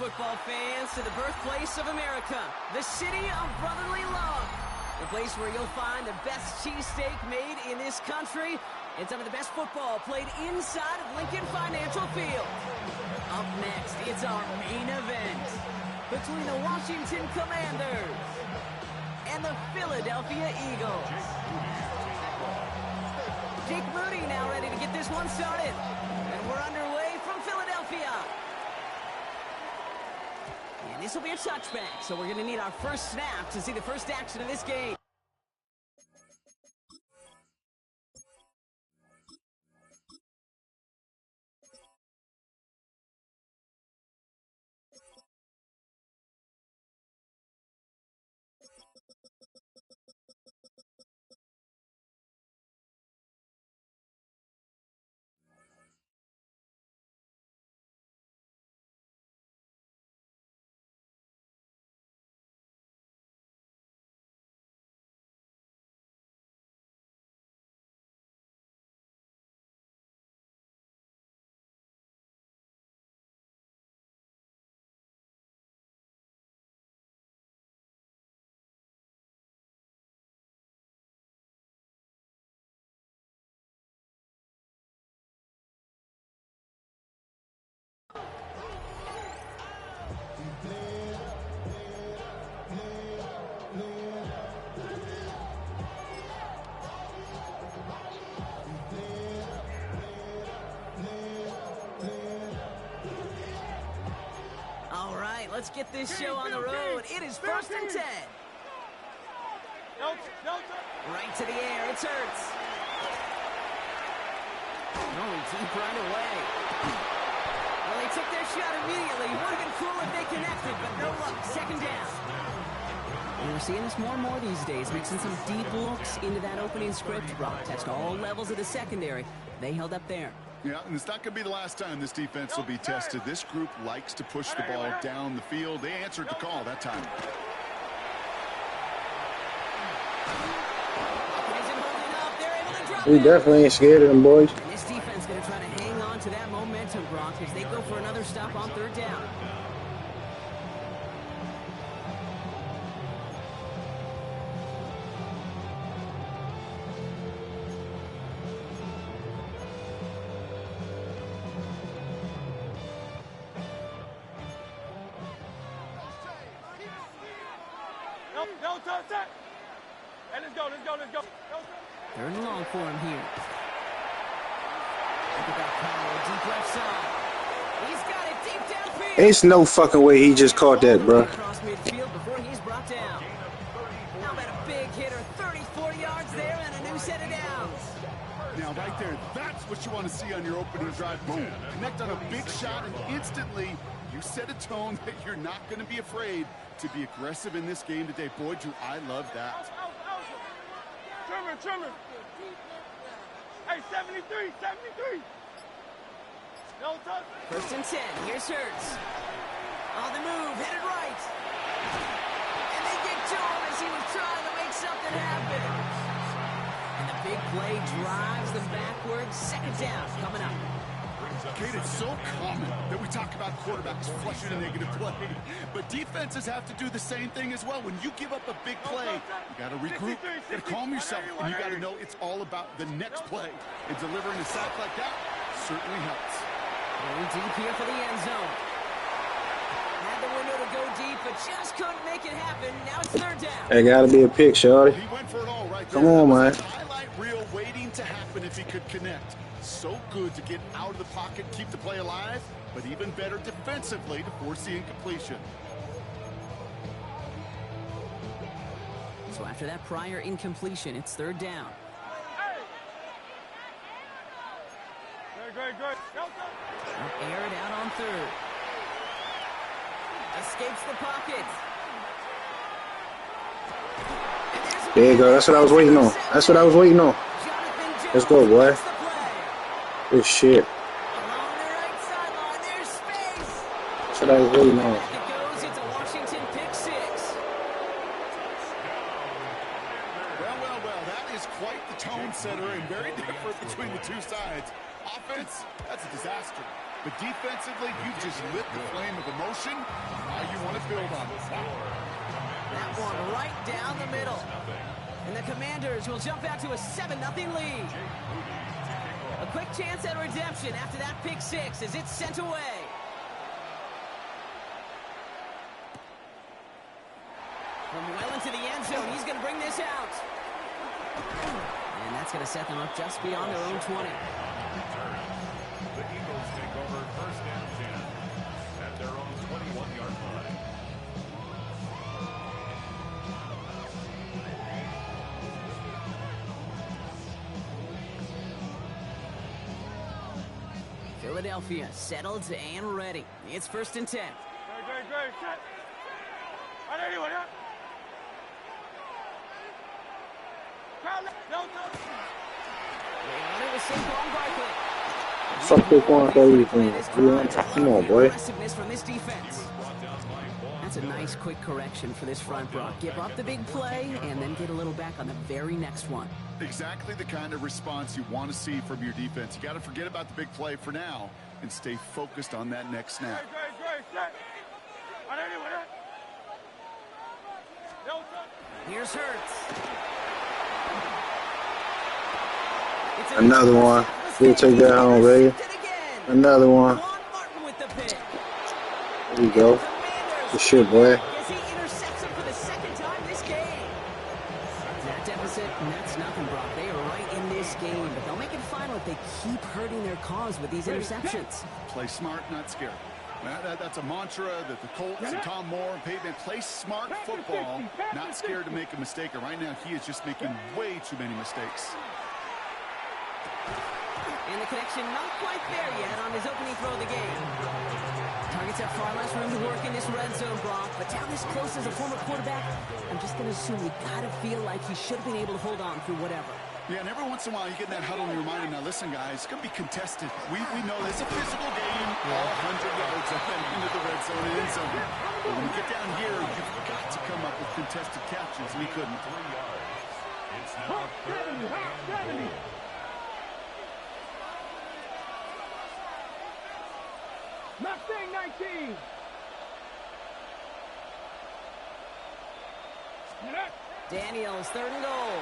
football fans, to the birthplace of America, the city of brotherly love. The place where you'll find the best cheesesteak made in this country and some of the best football played inside of Lincoln Financial Field. Up next, it's our main event between the Washington Commanders and the Philadelphia Eagles. Jake Moody now ready to get this one started. And we're underway from Philadelphia. And this will be a touchback, so we're going to need our first snap to see the first action of this game. Let's get this show on the road. It is 1st and 10. Right to the air. It's Hurts. Going deep right away. Well, they took their shot immediately. Would have been cool if they connected, but no luck. 2nd down. And we're seeing this more and more these days, mixing some deep looks into that opening script. Brock test all levels of the secondary. They held up there. Yeah, and it's not going to be the last time this defense will be tested. This group likes to push the ball down the field. They answered the call that time. We definitely ain't scared of them boys. And this defense going to try to hang on to that momentum, Brock, as they go for another stop on 3rd down. Let's go. 3rd and long for him here. Look at that power, deep left side. He's got it deep downfield. Ain't no fucking way he just caught that, bro. Across midfield before he's brought down. How about a big hitter, 30, 40 yards there, and a new set of downs. Now, right there, that's what you want to see on your opening drive. Boom, connect on a big shot, and instantly you set a tone that you're not going to be afraid to be aggressive in this game today. Boy, do I love that. Trimmer. Hey, 73. No touch. 1st and 10. Here's Hurts. On the move, headed right. And they get to him as he was trying to make something happen. And the big play drives them backwards. 2nd down coming up. Kate, it's so common that we talk about quarterbacks flushing a negative play, but defenses have to do the same thing as well. When you give up a big play, you got to regroup, you got to calm yourself, and you got to know it's all about the next play. And delivering a sack like that certainly helps. Going deep here for the end zone. Had the window to go deep, but just couldn't make it happen. Now it's 3rd down. That gotta be a pick, shorty. He went for it all right there. Come on, man. Highlight reel waiting to happen if he could connect. So good to get out of the pocket, keep the play alive, but even better defensively to force the incompletion. So after that prior incompletion, it's 3rd down. Great. Air it out on 3rd. Escapes the pocket. There you go. That's what I was waiting on. Let's go, boy. Good shit. That's what I was waiting on. It's a Washington pick 6. Well, that is quite the tone setter and very different between the two sides. Offense, that's a disaster. But defensively, you just lit the flame of emotion. Now you want to build on it. That one right down the middle. And the Commanders will jump out to a 7-0 lead. A quick chance at redemption after that pick six as it's sent away. From well into the end zone, he's going to bring this out. And that's going to set them up just beyond their own 20. The Eagles take over first and 10 at their own 21-yard line. Philadelphia settled and ready. It's first and 10. Great. Set. Right anyway, huh? It was Saquon Barkley. Fuck this one for everything. Come on, boy. Aggressiveness from this defense. That's a nice quick correction for this front, Brock. Give up the big play and then get a little back on the very next one. Exactly the kind of response you want to see from your defense. You got to forget about the big play for now and stay focused on that next snap. Great. Set. Right anyway, huh? Here's Hurts. Another one. We'll take that home, baby. Another one. There you go. Good shit, boy. He intercepts him for the second time this game. That deficit, and that's nothing, Brock. They are right in this game, but they'll make it final if they keep hurting their cause with these interceptions. Play smart, not scared. That's a mantra that the Colts and Tom Moore and Peyton play smart football, not scared to make a mistake. And right now, he is just making way too many mistakes. And the connection not quite there yet on his opening throw of the game. Targets have far less room to work in this red zone, Brock. But down this close as a former quarterback, I'm just going to assume you got to feel like he should have been able to hold on through whatever. Yeah, and every once in a while you get in that huddle and you're reminded, now listen, guys, it's going to be contested. We know it's a physical game, all 100 yards up and into the red zone and end zone. But when you get down here, you've got to come up with contested catches, and he couldn't. 3 yards. It's now 3rd and 4. Mustang 19. Daniels, 3rd and goal.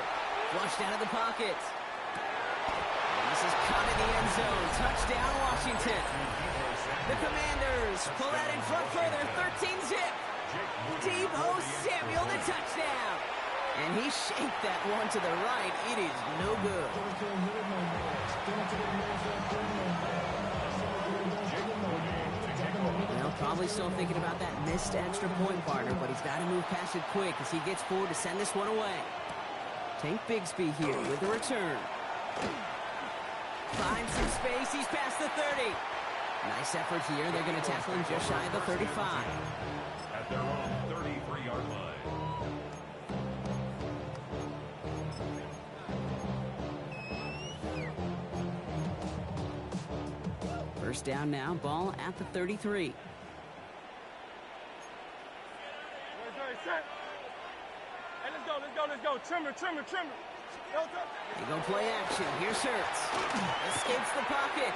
Flushed out of the pocket. And this is caught in the end zone. Touchdown, Washington. The Commanders pull that in front further. 13-zip. Deebo Samuel, the touchdown. And he shaped that one to the right. It is no good. Well, probably still thinking about that missed extra point, partner, but he's got to move past it quick as he gets forward to send this one away. Tank Bigsby here with the return. Finds some space. He's past the 30. Nice effort here. They're going to tackle him just shy of the 35. At their own 33-yard line. First down now, ball at the 33. Set. Hey, let's go. Trimmer. They go play action. Here's Hurts. Escapes the pocket.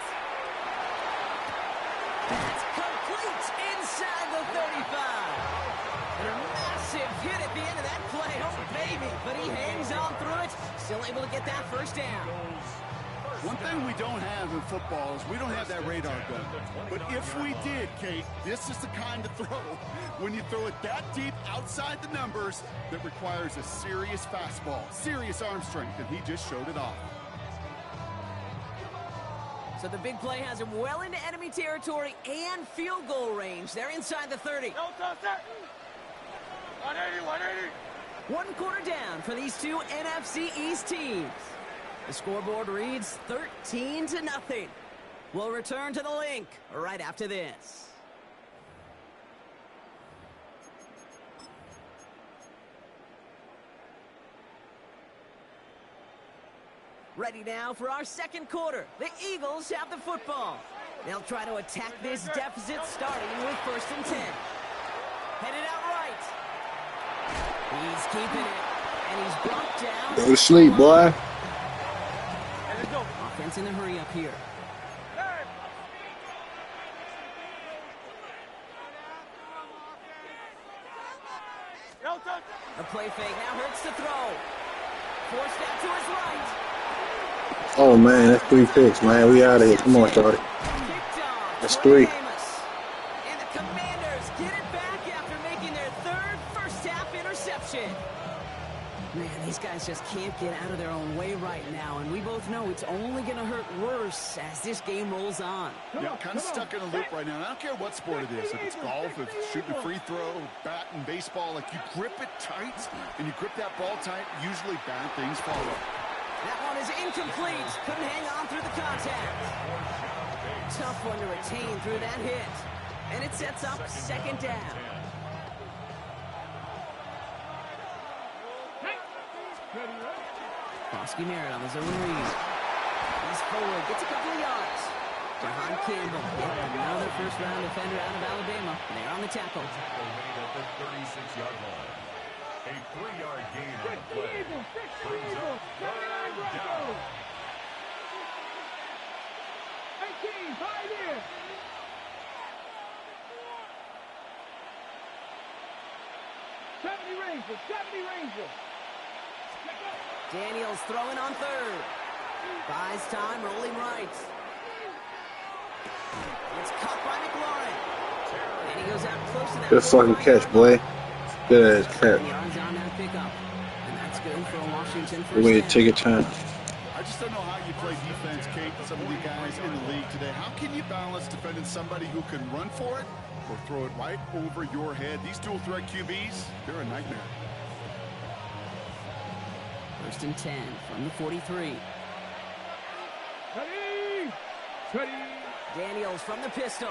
That's complete inside the 35. And a massive hit at the end of that play. Oh, baby. But he hangs on through it. Still able to get that first down. One thing we don't have in football is we don't have that radar gun. But if we did, Kate, this is the kind of throw, when you throw it that deep outside the numbers, that requires a serious fastball, serious arm strength, and he just showed it off. So the big play has him well into enemy territory and field goal range. They're inside the 30. 180. One quarter down for these two NFC East teams. The scoreboard reads 13-0. We'll return to the link right after this. Ready now for our second quarter. The Eagles have the football. They'll try to attack this deficit starting with 1st and 10. Headed out right. He's keeping it. And he's brought down. Go to sleep, boy. Offense in the hurry up here. The play fake now hurts to throw. Forced out to his right. Oh man, that's 3 picks, man. We out of here. Come on, shorty. That's 3. And the Commanders get it back after making their third first-half interception. Man, these guys just can't get out of their own way right now, and we both know it's only going to hurt worse as this game rolls on. Yeah, kind of stuck in a loop right now. And I don't care what sport it is. If it's golf, if it's shooting a free throw, bat and baseball, like you grip it tight and you grip that ball tight, usually bad things follow. That one is incomplete. Couldn't hang on through the contact. Tough one to retain through that hit. And it sets up second down. Krosky Merritt on his own read. He's forward, gets a couple of yards. Jahan Campbell, another first-round defender out of Alabama. They're on the tackle. Made at the 36-yard line. A 3-yard gain on the play. Brings up third down. 18, 5 in. Ranger. Daniels throwing on third. Buys time, rolling right. It's caught by McLaurin. And he goes out close to that. Good fucking catch, boy. Good ass catch. Yards on that pickup. And that's good for Washington first Good way to down. take your time. I just don't know how you play defense, Kate, with some of the guys in the league today. How can you balance defending somebody who can run for it or throw it right over your head? These dual threat QBs, they're a nightmare. First and 10 from the 43. Ready. Daniels from the pistol.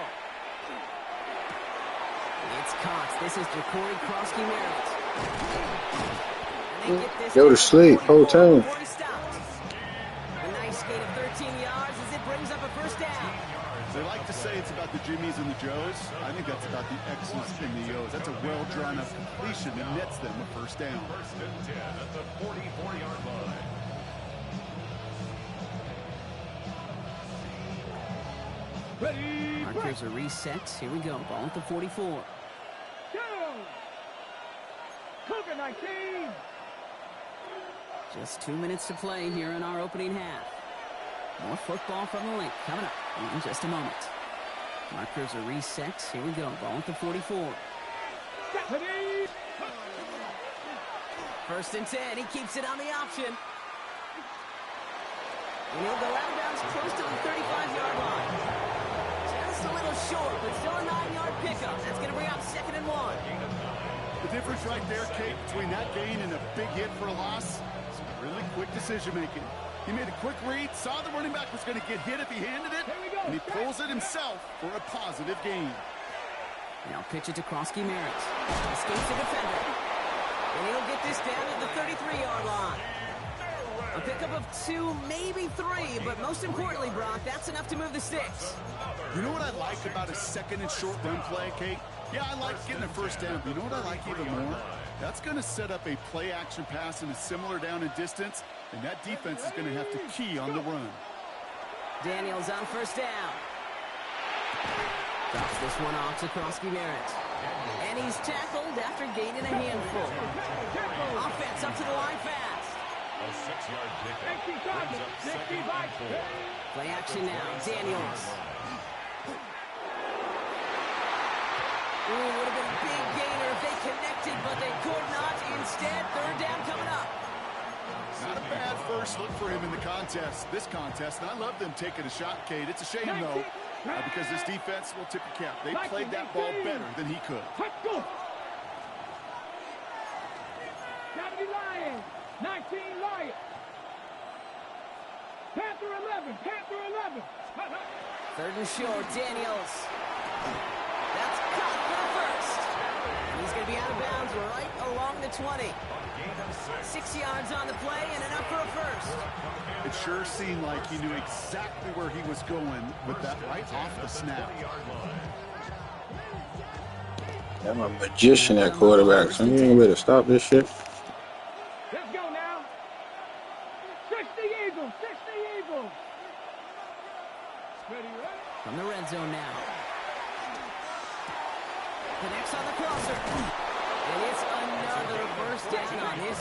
It's caught. This is Jacory Krosky Merritt. Go to sleep, whole time. A nice gain of 13 yards as it brings up a first down. They like to say it's about the Jimmies and the Joes. I think that's about the X's and the O's. That's a well-drawn-up completion that nets them a first down. First and 10 at the 44-yard line. Ready. Markers are reset. Here we go. Ball at the 44. Go. Cougar 19. Just 2 minutes to play here in our opening half. More football from the link coming up in just a moment. Markers are reset. Here we go. Ball at the 44. Ready. First and 10. He keeps it on the option. And he'll go out of bounds close to the 35-yard line. Just a little short, but still a 9-yard pickup. That's going to bring up 2nd and 1. The difference right there, Kate, between that gain and a big hit for a loss is really quick decision-making. He made a quick read, saw the running back was going to get hit if he handed it, and he pulls it himself for a positive gain. Now pitch it to Krosky Merritt. Escapes the defender. And he'll get this down to the 33-yard line. A pickup of 2, maybe 3, but most importantly, Brock, that's enough to move the sticks. You know what I like about a second and short run play, Kate? Yeah, I like getting a first down, but you know what I like even more? That's going to set up a play-action pass in a similar down and distance, and that defense is going to have to key on the run. Daniels on first down. Drops this one off to Krosky Merritt. And he's tackled after gaining a handful. Offense up to the line fast. A 6-yard pickup brings up 2nd and 4. Play action now. Daniels. Ooh, would have been a big gainer if they connected, but they could not. Instead, 3rd down coming up. Not a bad first look for him in the contest, this contest, and I love them taking a shot, Kate. It's a shame, though, because this defense will tip the cap. They played that ball better than he could. Let's go. 70 Lions. 19 Lions. Panther 11. 3rd and short, Daniels. That's caught for the first. And he's going to be out of bounds right along the 20. 6 yards on the play and enough for a first. It sure seemed like he knew exactly where he was going with that right off the snap. I'm a magician at quarterback, so you ain't better stop this shit. Let's go now. 60 Eagles. Ready. From the red zone now. Connects on the crosser. And it's another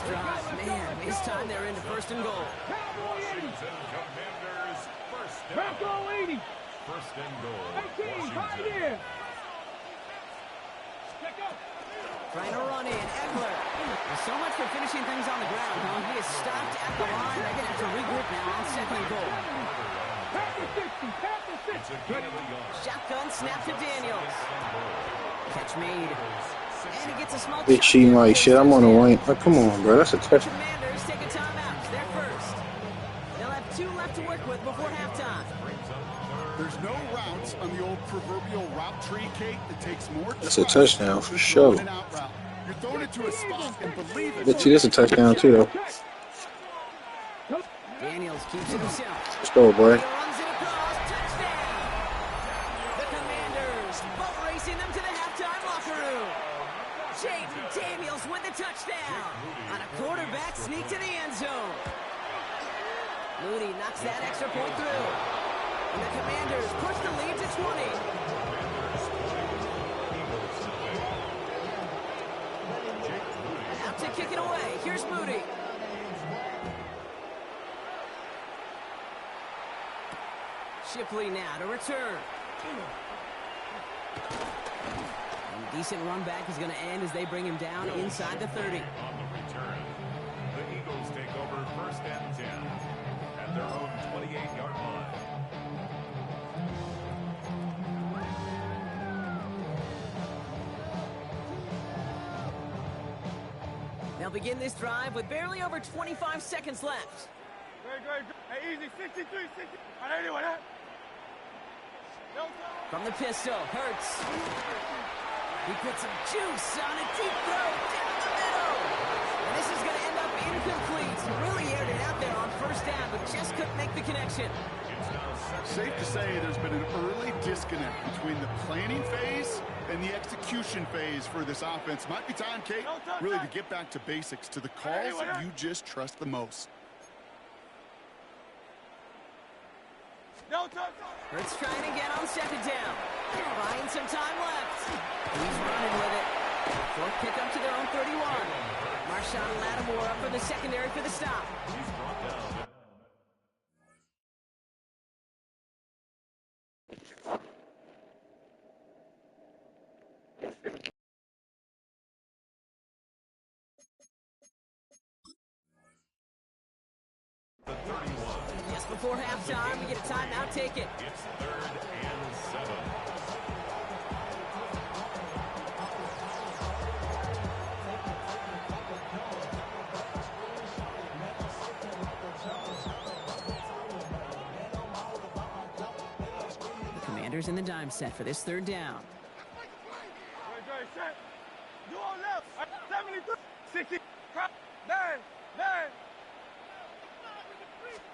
this drive. Man, waste time there into first and goal. Washington Commanders, first down. Back goal 80. First and goal, 18, right Washington. here. Check up. Trying to run in. Eckler. There's so much for finishing things on the ground, huh? He is stopped at the line. They're going to have to regroup now on second and goal. Pass the 60. Pass the 60. It's a gain of a yard. Shotgun snap to Daniels. Catch made. And he gets a small They cheating like shit. I'm on the wing. Oh, come on, bro. That's a touchdown. Commanders take a timeout. They're first. They'll have 2 left to work with before halftime. There's no routes on the old proverbial route tree, Kate, that takes more. That's a touchdown for sure. You're throwing it to a spot and believe it. Bet you this a touchdown too, though. Daniels keeps it himself. Let's go, boy. He runs it across. Touchdown. The Commanders boat racing them to the halftime locker room. Jaden Daniels with the touchdown on a quarterback sneak to the end zone. Moody knocks that extra point through. And the Commanders push the lead to 20. Out to kick it away. Here's Moody. Shipley now to return. And decent run back is going to end as they bring him down inside the 30. On the return, the Eagles take over first and 10 at their own 28-yard line. They'll begin this drive with barely over 25 seconds left. Great. Hey, easy. 63, 60. On anyone, huh? No, From the pistol, Hurts. He puts some juice on a deep throw down the middle. And this is going to end up incomplete. Really aired it out there on first down, but just couldn't make the connection. Safe to say there's been an early disconnect between the planning phase and the execution phase for this offense. Might be time, Kate, really to get back to basics, to the calls that you just trust the most. no touch. Hurts trying again on second down. Buying some time left. He's running with it. Fourth pick up to their own 31. Marshawn Lattimore up for the secondary for the stop. He's brought down. The 31. Just before halftime, we get a timeout. Take it. It's 3rd and 7. The Commanders in the dime set for this 3rd down. Great, set. You on left. 73, 60. 9.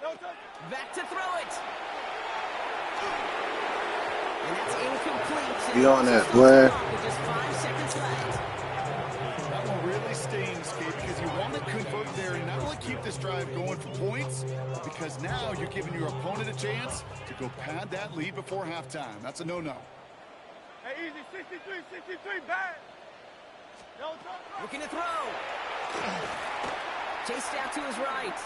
No touch. Back to throw it. And that's incomplete. Be on that, boy. With just 5 seconds left. That one really stings, Kate, because you want to convert there and not only keep this drive going for points, but because now you're giving your opponent a chance to go pad that lead before halftime. That's a no-no. Hey, easy. 63, bad. No touch. Looking to throw. Chased out to his right.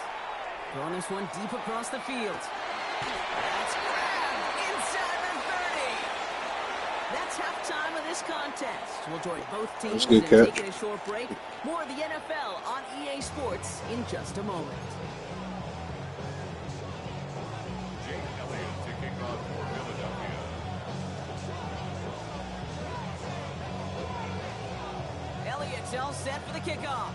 Throwing this one deep across the field. That's grabbed inside the 30. That's halftime of this contest. We'll join both teams That's a good in catch. taking a short break. More of the NFL on EA Sports in just a moment. Jake Elliott to kick off for Philadelphia. Elliott's all set for the kickoff.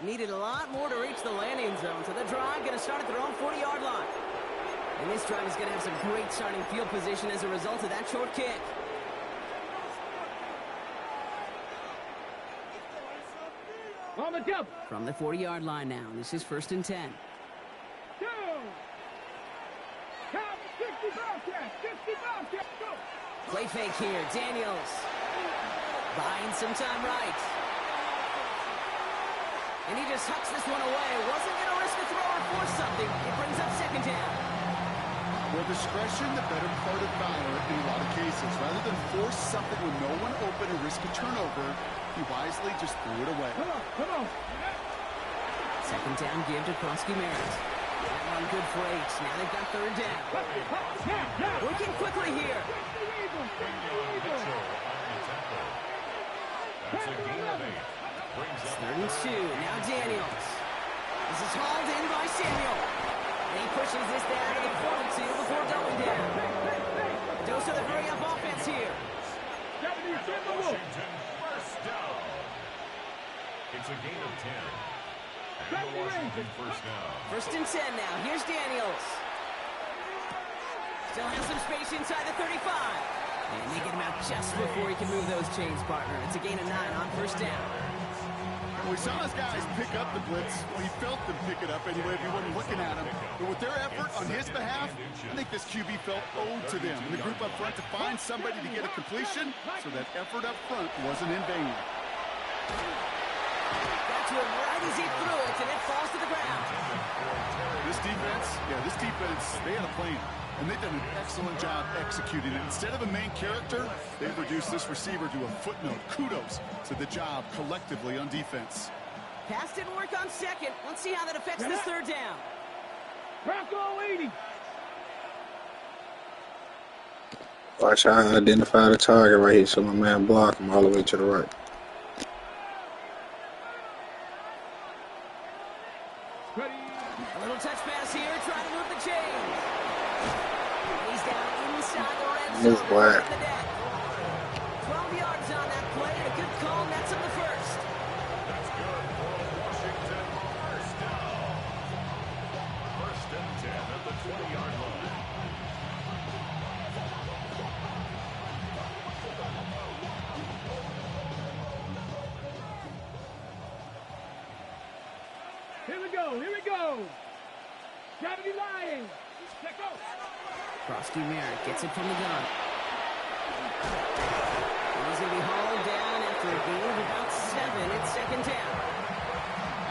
Needed a lot more to reach the landing zone, so the drive going to start at their own 40-yard line. And this drive is going to have some great starting field position as a result of that short kick. On the jump. From the 40-yard line now, this is 1st and 10. 2. Count 60 Bobcats. 60 Bobcats. Go. Play fake here, Daniels. Buying some time right. And he just hucks this one away. Wasn't going to risk a throw or force something. It brings up 2nd down. Well, discretion, the better part of valor in a lot of cases. Rather than force something with no one open and risk a turnover, he wisely just threw it away. Come on. Second down give to Krosky-Merritt. That one good for 8. Now they've got third down. Working quickly here. That's a gain of 8. Brings It's up 3rd and 2. Now Daniels. This is hauled in by Samuel. And he pushes this down to the 42 before going down. Dose of the hurry-up offense here. Washington first down. It's a gain of 10. And the Washington first down. 1st and 10 now. Here's Daniels. Still has some space inside the 35. And they get him out just before he can move those chains, partner. It's a gain of 9 on 1st down. We saw his guys pick up the blitz. Well, he felt them pick it up anyway if he wasn't looking at him. But with their effort on his behalf, I think this QB felt owed to them. And the group up front to find somebody to get a completion, so that effort up front wasn't in vain. Got to him right as he threw it, and it falls to the ground. This defense, they had a plan. And they've done an excellent job executing it. Instead of a main character, they've reduced this receiver to a footnote. Kudos to the job collectively on defense. Pass didn't work on 2nd. Let's see how that affects this 3rd down. Bronco 80. Watch how I identify the target right here so my man block him all the way to the right. A little touch pass here, trying to move the chains. And he's down inside the red zone. Move black. 12 yards on that play, and a good call nets him the 1st. That's good for Washington first down. 1st and 10 at the 20-yard line. Here we go. Gravity lying. Check out. Krosky-Merritt gets it from the gun. And he's going to be hauled down after a gain of about 7. It's 2nd down.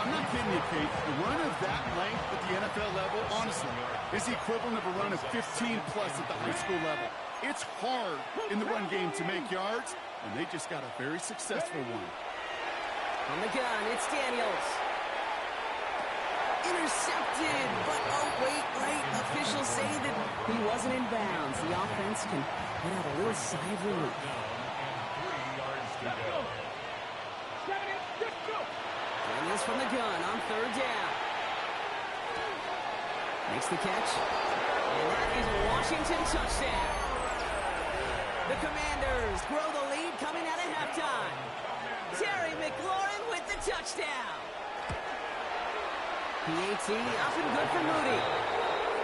I'm not kidding you, Kate. The run of that length at the NFL level, honestly, is the equivalent of a run of 15-plus at the high school level. It's hard in the run game to make yards, and they just got a very successful one. On the gun, it's Daniels. Intercepted, but oh, wait. Officials say that he wasn't in bounds. The offense can let out a little sigh of relief. 3 yards to go. Daniels from the gun on 3rd down. Makes the catch. And that is a Washington touchdown. The Commanders grow the lead coming out of halftime. Terry McLaurin with the touchdown. PAT up and good for Moody.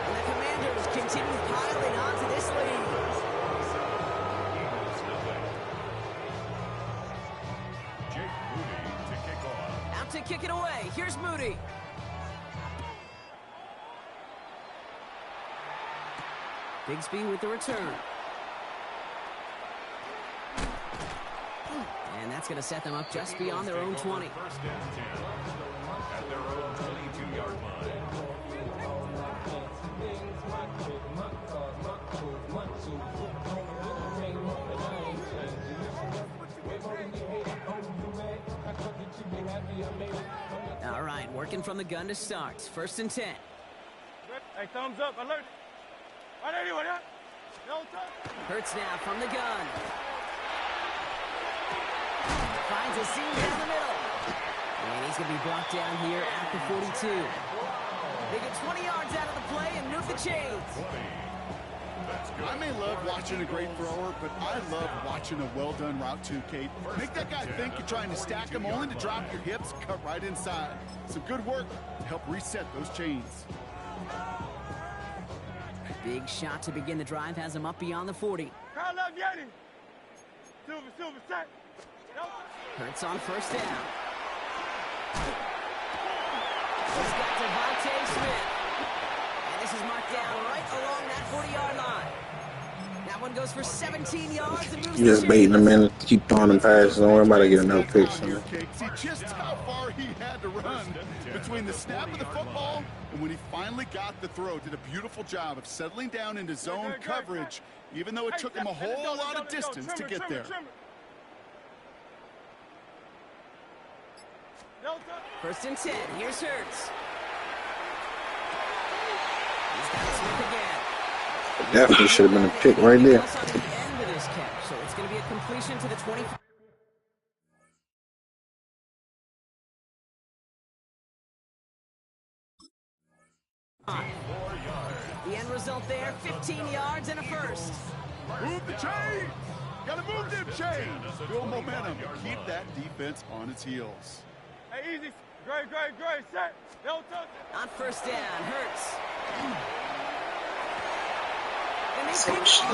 And the Commanders continue piling onto this lead. Jake Moody to kick off. Out to kick it away. Here's Moody. Bigsby with the return. And that's going to set them up just beyond their own 20. 1st and 10 at their own 22-yard line. All right, working from the gun to start. 1st and 10. Hey, thumbs up, alert. Right anyway, huh? No touch. Hurts now from the gun. Finds a seam down the middle. And he's going to be brought down here at the 42. They get 20 yards out of the play and move the chains. I may love watching a great thrower, but I love watching a well-done route too, Kate. Make that guy think you're trying to stack him, only to drop your hips, cut right inside. Some good work to help reset those chains. Big shot to begin the drive has him up beyond the 40. Kyle love Yeti. Silver, set. Hurts on 1st down. He's got Devontae Smith. And this is marked down right along that 40-yard line. That one goes for 17 yards and moves You just the baiting chains. them in, keep throwing them passes. Don't worry about it, get another pick. See just how far he had to run Between the snap of the football and when he finally got the throw, did a beautiful job of settling down into zone coverage, even though it took him a whole lot of distance to get there. First and 10. Here's Hurts. He's got Smith again. Definitely should have been a pick right there. On the end of this catch, so it's going to be a completion to the 20. The end result there, 15 yards and a first. Move the chain! Gotta move them chains! Build momentum. Keep that defense on its heels. Hey, easy. Great, set. Don't touch it. On first down, Hurts.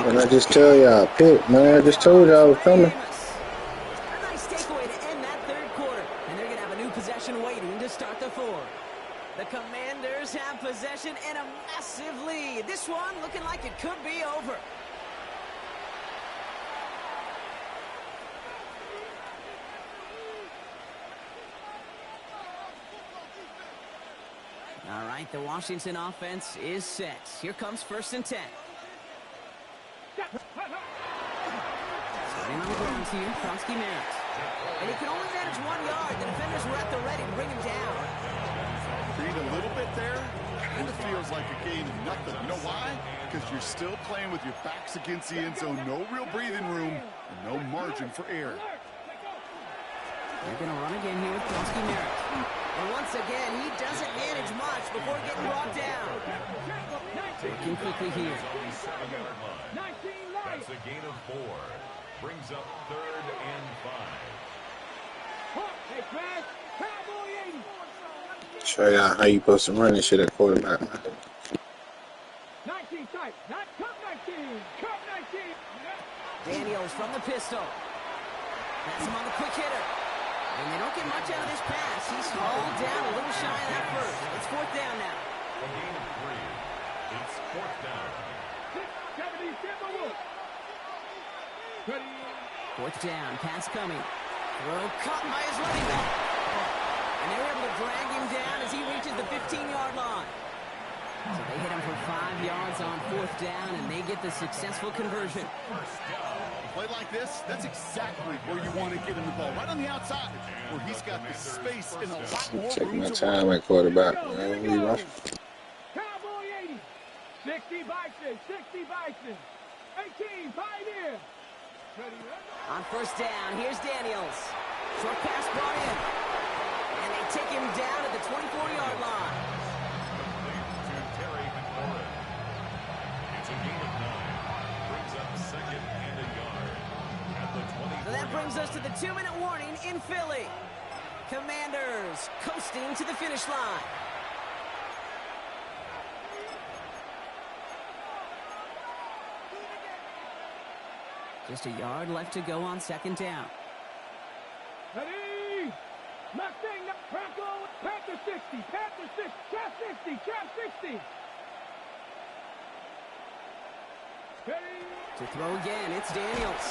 What I just tell y'all, pick, man. I just told y'all I was coming. A nice takeaway to end that third quarter. And they're going to have a new possession waiting to start the fourth. The Commanders have possession and a massive lead. This one looking like it could be over. All right, the Washington offense is set. Here comes first and 10. Starting on the ground here, Kronsky Merritt. And he can only manage 1 yard. The defenders were at the ready to bring him down. Read a little bit there. Kind of feels like a game of nothing. You know why? Because you're still playing with your backs against the end zone. No real breathing room and no margin for error. They're going to run again here with Kronsky Merritt. And once again, he doesn't manage much before getting brought down. Working quickly here. That's a gain of 4. Brings up 3rd and 5. Show y'all how you supposed to run this shit at quarterback, man. 19 tight, not cup 19, cup 19. Daniels from the pistol. That's him on the quick hitter. And they don't get much out of this pass. He's hauled down a little shy of that first. It's fourth down now. A gain of 3. It's 4th down. 670 Timberwolves. Fourth down, pass coming. Throw caught by his running back. And they were able to drag him down as he reaches the 15-yard line. So they hit him for 5 yards on fourth down, and they get the successful conversion. A play like this, that's exactly where you want to get him the ball. Right on the outside, where he's got the space and a lot more Taking my room to time at quarterback, man. We rush. Cowboy 80. 60 Bison, 60 Bison. 18 Pioneer. On first down, here's Daniels. Short pass brought in. And they take him down at the 24-yard line. It's a gain of 9. Brings up 2nd and a yard. At the 20. So that brings us to the 2-minute warning in Philly. Commanders coasting to the finish line. Just a yard left to go on second down. Ready? Mustang, Franco, Panther 60, Panther 60, Trap 60, Trap 60. Ready? To throw again, it's Daniels.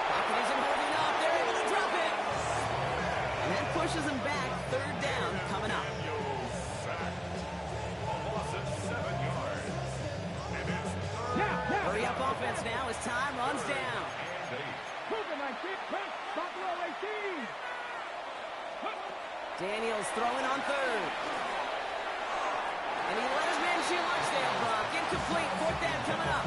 Pocket isn't holding up. They're able to drop it. And that pushes him back. Third down coming up. Hurry up offense now as time runs down. Cougar 19, Buffalo 18. Daniels throwing on third. And he let his man shoot Archdale block. Incomplete. Fourth down coming up.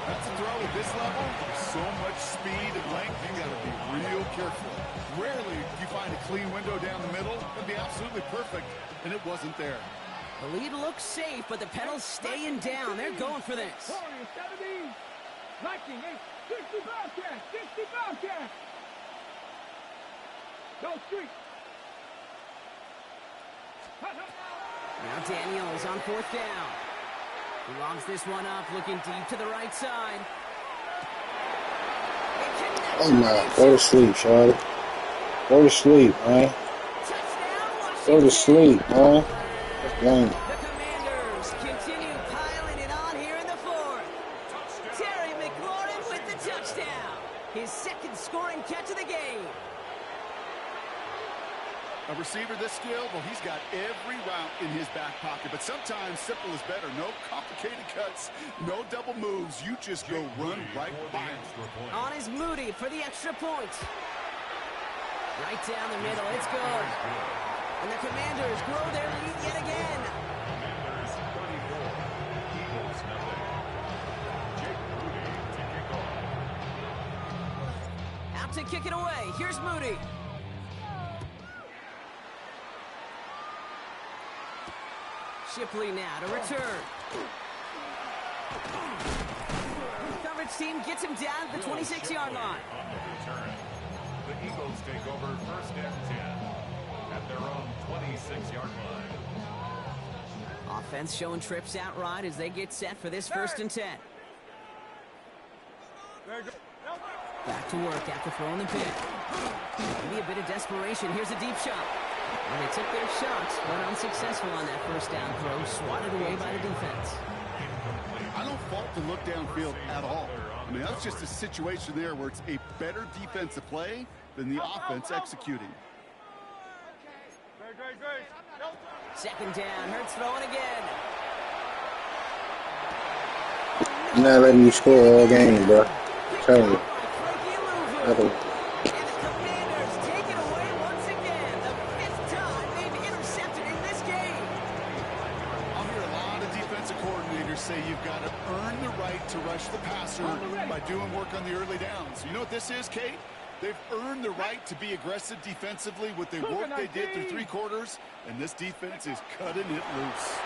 That's a throw at this level. So much speed and length, you got to be real careful. Rarely do you find a clean window down the middle. It'd be absolutely perfect, and it wasn't there. The lead looks safe, but the pedals staying down. They're going for this. 70, 19, 60 Bobcats, 60 Bobcats. Go street. Now Daniels on fourth down. He logs this one up, looking deep to the right side. Oh my, go to sleep, Charlotte. Go to sleep, man. Go to sleep, man. Dang. The Commanders continue piling it on here in the fourth. Terry McLaurin with the touchdown. His second scoring catch of the game. A receiver this skilled, well, he's got every route in his back pocket. But sometimes simple is better. No complicated cuts, no double moves. You just go run right by him. On is Moody for the extra point. Right down the middle. It's good. And the Commanders grow their lead yet again. Commanders 34, Eagles nothing. Jake Moody to kick off. Out to kick it away. Here's Moody. Shipley now to return. Coverage team gets him down at the 26-yard line. On the return. The Eagles take over first and 10 at their own 26-yard line. Offense showing trips out right as they get set for this first and 10. Back to work after throwing the pick. Maybe a bit of desperation. Here's a deep shot. And they took their shots, but unsuccessful on that first down throw, swatted away by the defense. I don't fault the look downfield at all. I mean, that's just a situation there where it's a better defensive play than the offense executing. Second down, Hurts throwing again. I'm not letting you score all game, bro. I'm telling you. And the Commanders take it away once again. The 5th time they've intercepted in this game. I'll hear a lot of defensive coordinators say you've got to earn the right to rush the passer by doing work on the early downs. You know what this is, Kate? They've earned the right to be aggressive defensively with the work they did through 3 quarters, and this defense is cutting it loose.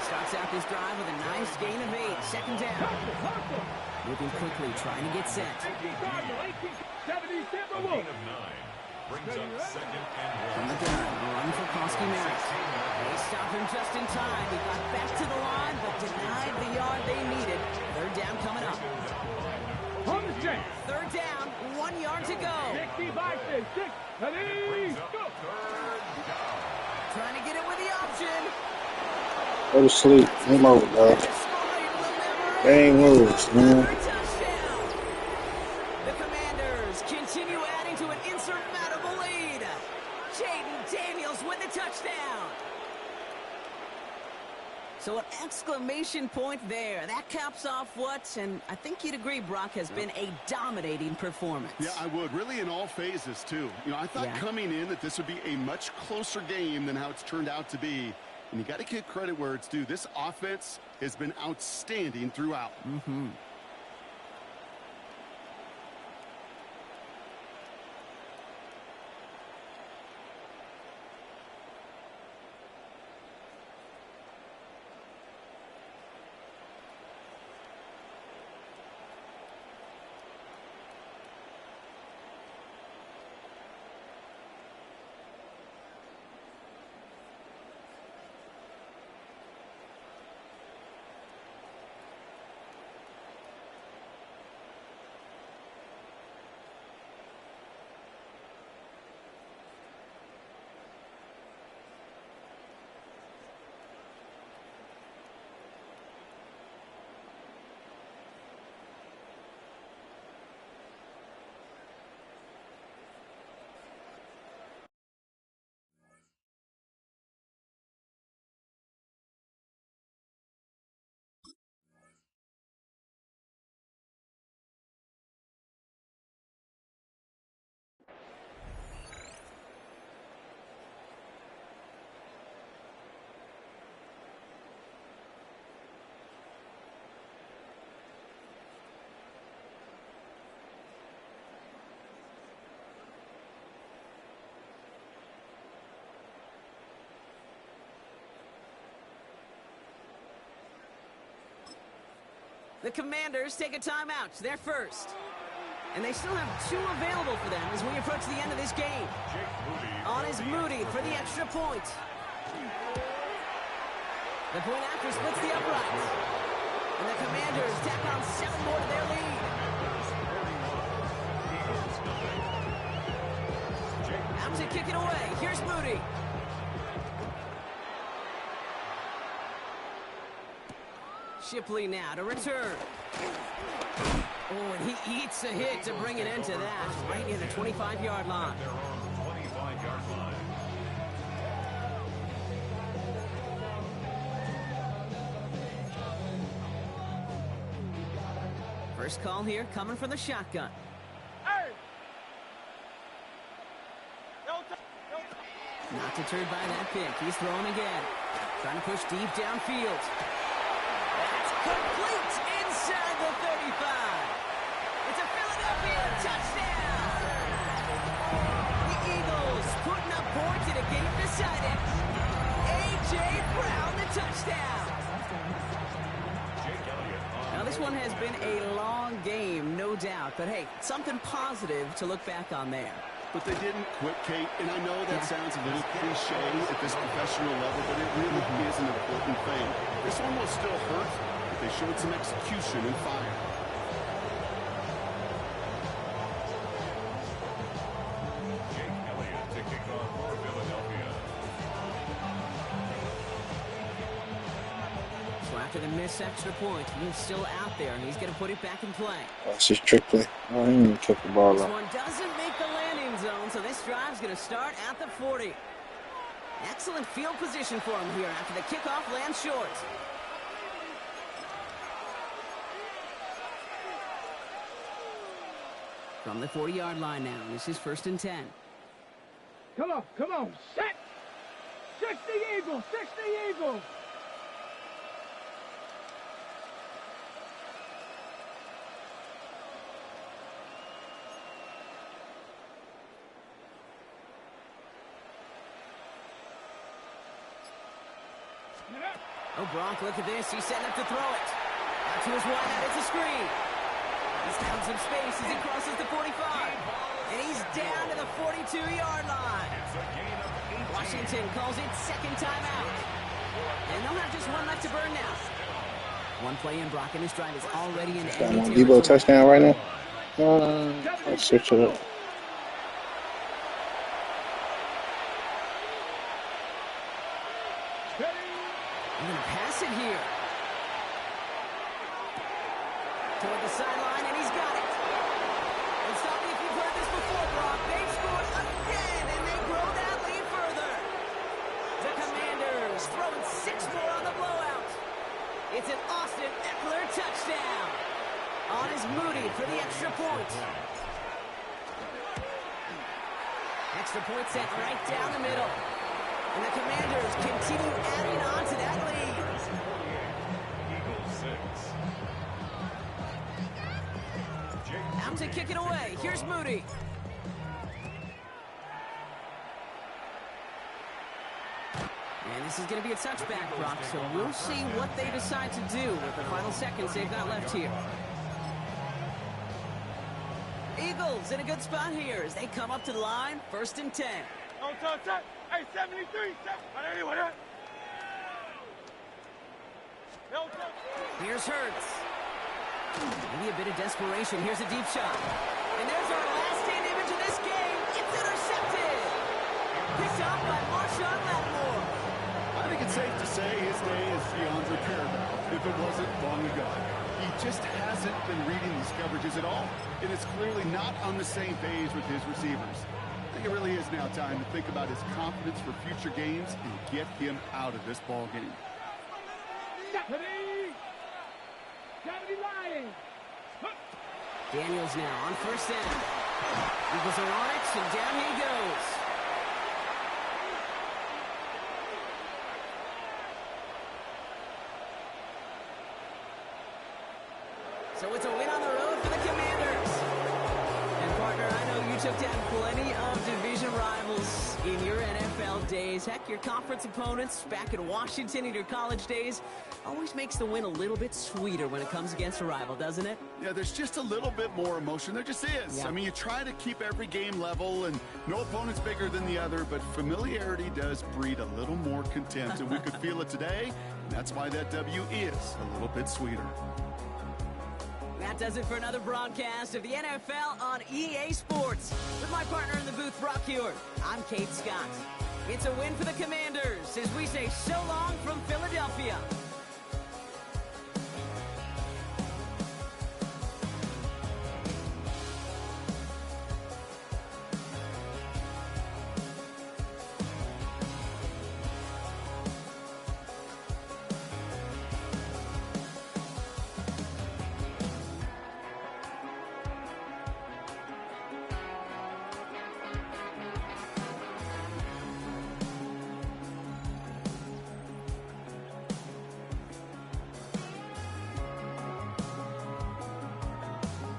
Starts out this drive with a nice gain of 8. Second down. Moving quickly, trying to get set. A gain of 9 brings up second and From 1. the gun, a run for Koski Merritt. They stopped him just in time. He got back to the line, but denied the yard they needed. Third down coming up. Third down, 1 yard to go. Trying to get it with the option. Go to sleep. Game over, dog. Game moves, man. Touchdown. The Commanders continue adding to an insurmountable lead. Jaden Daniels with the touchdown. So an exclamation point there. That caps off what, and I think you'd agree, Brock, has been a dominating performance. Yeah, I would. Really in all phases, too. You know, I thought coming in that this would be a much closer game than how it's turned out to be. And you got to give credit where it's due. This offense has been outstanding throughout. The Commanders take a timeout. They're first. And they still have 2 available for them as we approach the end of this game. On is Moody for the extra point. The point after splits the uprights. And the Commanders tack on 7 more to their lead. Out to kick it away. Here's Moody. Shipley now to return. Oh, and he eats a hit to bring an end to that, right near the 25-yard line. Their own 25-yard line. First call here coming from the shotgun. Hey! Not deterred by that pick. He's throwing again. Trying to push deep downfield. That's complete inside the 35. It's a Philadelphia touchdown. The Eagles putting up points in a game decided. A.J. Brown, the touchdown. Now, this one has been a long game, no doubt. But, hey, something positive to look back on there. But they didn't quit, Kate, and I know that sounds a little cliche at this professional level, but it really is an important thing. This one will still hurt, but they showed some execution and fire. Jake Elliott to kick off for Philadelphia. So after the missed extra point, he's still out there, and he's going to put it back in play. That's just trick play. Oh, he didn't kick the ball This out. one doesn't make the landing zone, so this drive's going to start at the 40. Excellent field position for him here after the kickoff lands short. From the 40-yard line now, this is 1st and 10. Come on, set! 60 Eagles, 60 Eagles! Oh, Gronk, look at this. He's setting up to throw it. Out to his wide out. It's a screen. He's found some space as he crosses the 45. And he's down to the 42-yard line. Washington calls it second timeout. And they'll have just one left to burn now. One play in, Brock, and this drive is already in Got enemy one territory. Debo touchdown right now. Let's switch it up. I'm going to pass it here. Toward the sideline, and he's got it. And stop me if you've heard this before, Brock. They've scored again, and they grow that lead further. The Commanders throwing 6 more on the blowout. It's an Austin Eckler touchdown. On is Moody for the extra point. Extra point set right down the middle. And the Commanders continue adding on to that lead. Eagles 6. Out to kick it away. Here's Moody. And this is going to be a touchback, Brock, so we'll see what they decide to do with the final seconds they've got left here. Eagles in a good spot here as they come up to the line, 1st and 10. On set! Hey, 73! Anyway, Here's Hurts. Maybe a bit of desperation. Here's a deep shot. And there's our last stand image of this game. It's intercepted. Picked up by Marshawn Lattimore. I think it's safe to say his day is beyond repair now, if it wasn't long ago. He just hasn't been reading these coverages at all, and it's clearly not on the same page with his receivers. I think it really is now time to think about his confidence for future games and get him out of this ball game. Daniels now on 1st down. Eagles are on it, and down he goes. So it's a win on the road for the Commanders. And partner, I know you took down plenty of division rivals in your NFL days. Heck, your conference opponents back in Washington in your college days always makes the win a little bit sweeter when it comes against a rival, doesn't it? Yeah, there's just a little bit more emotion. There just is. Yeah. I mean, you try to keep every game level, and no opponent's bigger than the other, but familiarity does breed a little more contempt, and we could feel it today, and that's why that W is a little bit sweeter. That does it for another broadcast of the NFL on EA Sports. With my partner in the booth, Brock Huard, I'm Kate Scott. It's a win for the Commanders as we say so long from Philadelphia.